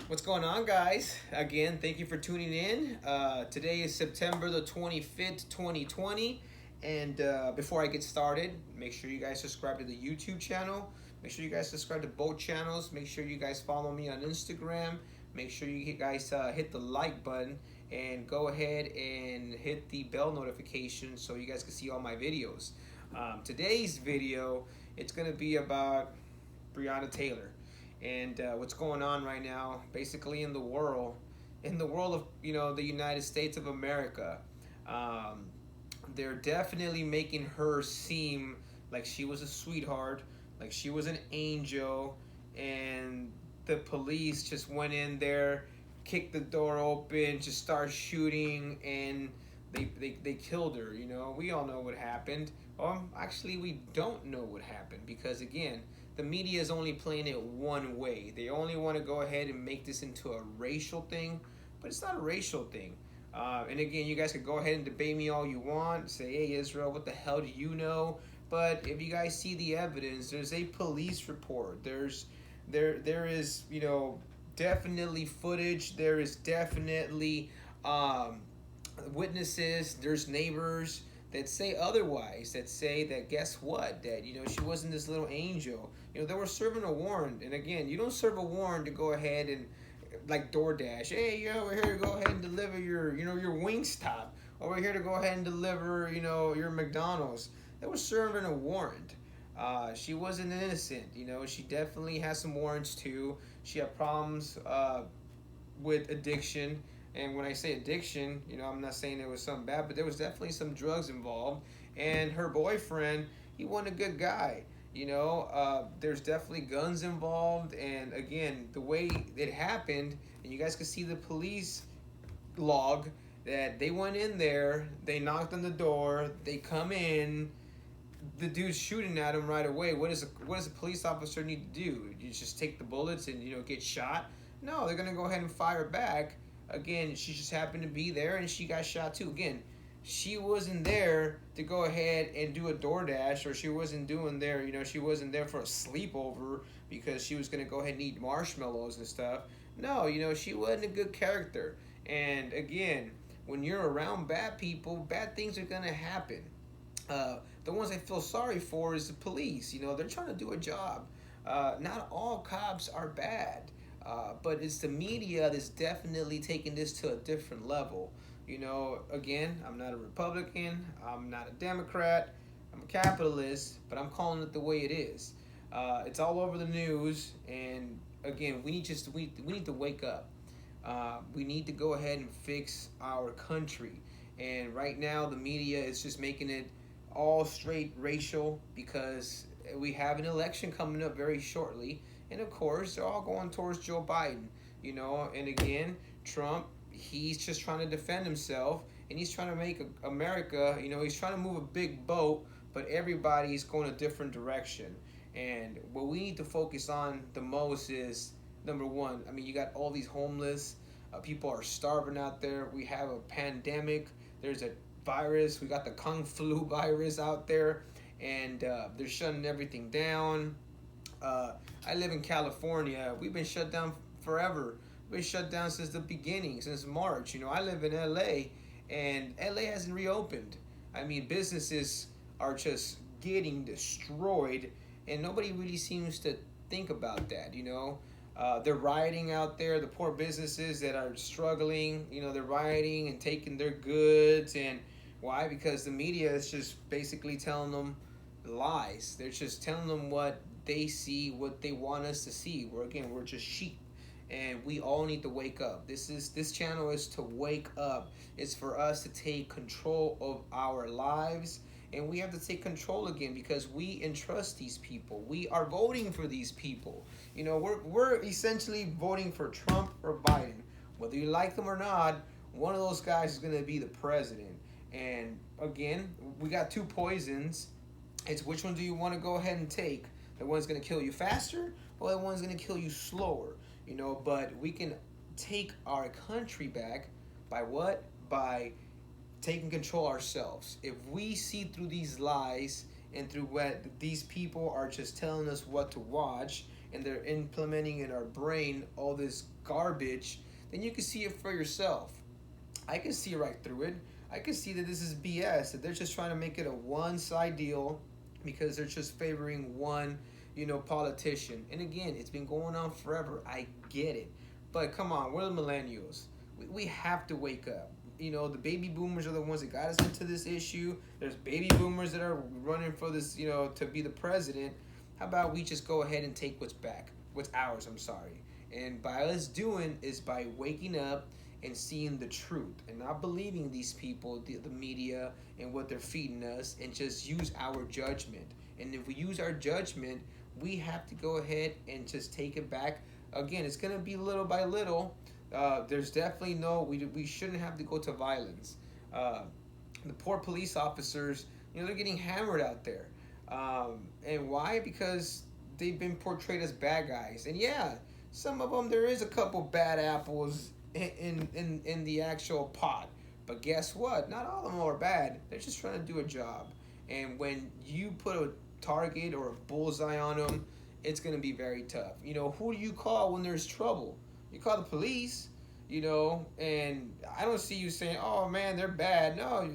What's going on, guys? Again, thank you for tuning in. Today is September the 25th, 2020. And before I get started, make sure you guys subscribe to the YouTube channel. Make sure you guys subscribe to both channels. Make sure you guys follow me on Instagram. Make sure you guys hit the like button and go ahead and hit the bell notification so you guys can see all my videos. Today's video, it's going to be about Breonna Taylor and what's going on right now, basically in the world of the United States of America. Um, they're definitely making her seem like she was a sweetheart, like she was an angel, and the police just went in there, kicked the door open, just started shooting, and they killed her. We all know what happened. Actually, we don't know what happened because, again, the media is only playing it one way. They only want to go ahead and make this into a racial thing, but it's not a racial thing. And again, you guys could go ahead and debate me all you want. Say, hey, Israel, what the hell do you know? But if you guys see the evidence, there's a police report. There is definitely footage. There is definitely witnesses. There's neighbors that say otherwise, that say that guess what, that she wasn't this little angel. They were serving a warrant. And again, you don't serve a warrant to go ahead and, like DoorDash, hey, we're here to go ahead and deliver your Wingstop, or we're here to go ahead and deliver your McDonald's. They were serving a warrant. She wasn't innocent. She definitely has some warrants too. She had problems with addiction. And when I say addiction, I'm not saying it was something bad, but there was definitely some drugs involved. And her boyfriend, he wasn't a good guy. There's definitely guns involved. And again, the way it happened, and you guys can see the police log, that they went in there, they knocked on the door, they come in, the dude's shooting at him right away. What does a police officer need to do? You just take the bullets and get shot? No, they're gonna go ahead and fire back. Again, she just happened to be there and she got shot too. Again, she wasn't there to go ahead and do a DoorDash, or she wasn't doing there. She wasn't there for a sleepover because she was gonna go ahead and eat marshmallows and stuff. No, she wasn't a good character. And again, when you're around bad people, bad things are gonna happen. The ones I feel sorry for is the police. They're trying to do a job. Not all cops are bad, but it's the media that's definitely taking this to a different level. Again, I'm not a Republican, I'm not a Democrat, I'm a capitalist, but I'm calling it the way it is. It's all over the news, and again, we need to wake up. We need to go ahead and fix our country. And right now, the media is just making it all straight racial because we have an election coming up very shortly. And of course, they're all going towards Joe Biden. And again, Trump, he's just trying to defend himself, and he's trying to make America, he's trying to move a big boat, but everybody's going a different direction. And what we need to focus on the most is, number one, you got all these homeless, people are starving out there. We have a pandemic. There's a virus. We got the Kung Flu virus out there, and they're shutting everything down. I live in California. We've been shut down forever. We've been shut down since the beginning, since March. I live in LA, and LA hasn't reopened. Businesses are just getting destroyed, and nobody really seems to think about that. They're rioting out there, the poor businesses that are struggling. They're rioting and taking their goods. And why? Because the media is just basically telling them lies. They're just telling them what they see, what they want us to see. We're just sheep, and we all need to wake up. This channel is to wake up. It's for us to take control of our lives, and we have to take control again because we entrust these people. We are voting for these people. We're essentially voting for Trump or Biden. Whether you like them or not, one of those guys is going to be the president. And again, we got two poisons. It's which one do you want to go ahead and take? The one's going to kill you faster, or the one's going to kill you slower? But we can take our country back by what? By taking control ourselves. If we see through these lies and through what these people are just telling us what to watch, and they're implementing in our brain all this garbage, then you can see it for yourself. I can see right through it. I can see that this is BS, that they're just trying to make it a one side deal because they're just favoring one, politician. And again, it's been going on forever. I get it. But come on, we're the millennials. We have to wake up. The baby boomers are the ones that got us into this issue. There's baby boomers that are running for this, to be the president. How about we just go ahead and take what's ours, I'm sorry. And by us doing is by waking up and seeing the truth and not believing these people, the media, and what they're feeding us, and just use our judgment. And if we use our judgment, we have to go ahead and just take it back. Again, it's going to be little by little. There's definitely we shouldn't have to go to violence. The poor police officers, they're getting hammered out there. And why? Because they've been portrayed as bad guys. And yeah, some of them, there is a couple bad apples in the actual pot. But guess what? Not all of them are bad. They're just trying to do a job. And when you put a target or a bullseye on them, it's going to be very tough. Who do you call when there's trouble? You call the police, and I don't see you saying, oh man, they're bad. No,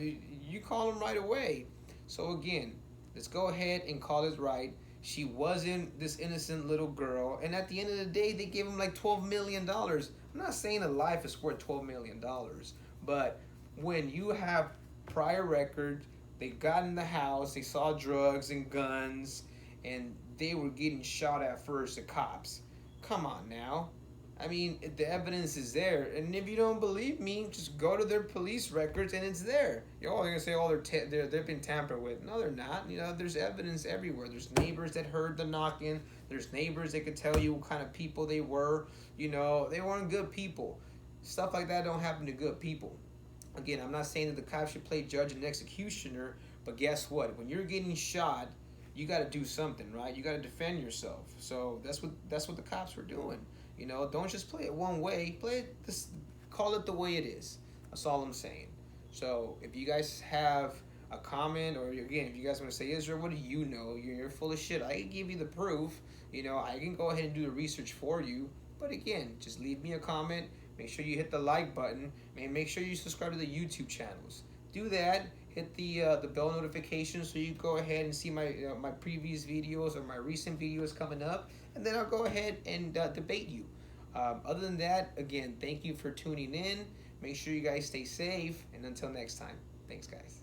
you call them right away. So again, let's go ahead and call it right. She wasn't this innocent little girl. And at the end of the day, they gave him like $12 million. I'm not saying a life is worth $12 million. But when you have prior records, they got in the house, they saw drugs and guns, and they were getting shot at first, the cops. Come on now. I mean, the evidence is there. And if you don't believe me, just go to their police records and it's there. They're going to say, oh, they've been tampered with. No, they're not. There's evidence everywhere. There's neighbors that heard the knocking. There's neighbors that could tell you what kind of people they were. They weren't good people. Stuff like that don't happen to good people. Again, I'm not saying that the cops should play judge and executioner, but guess what? When you're getting shot, you got to do something, right? You got to defend yourself. So that's what the cops were doing. Don't just play it one way. Call it the way it is. That's all I'm saying. So if you guys have a comment, or again, if you guys want to say, Israel, what do you know? You're full of shit. I can give you the proof. I can go ahead and do the research for you. But again, just leave me a comment. Make sure you hit the like button. And make sure you subscribe to the YouTube channels. Do that. Hit the bell notification so you go ahead and see my previous videos or my recent videos coming up, and then I'll go ahead and debate you. Other than that, again, thank you for tuning in. Make sure you guys stay safe, and until next time, thanks guys.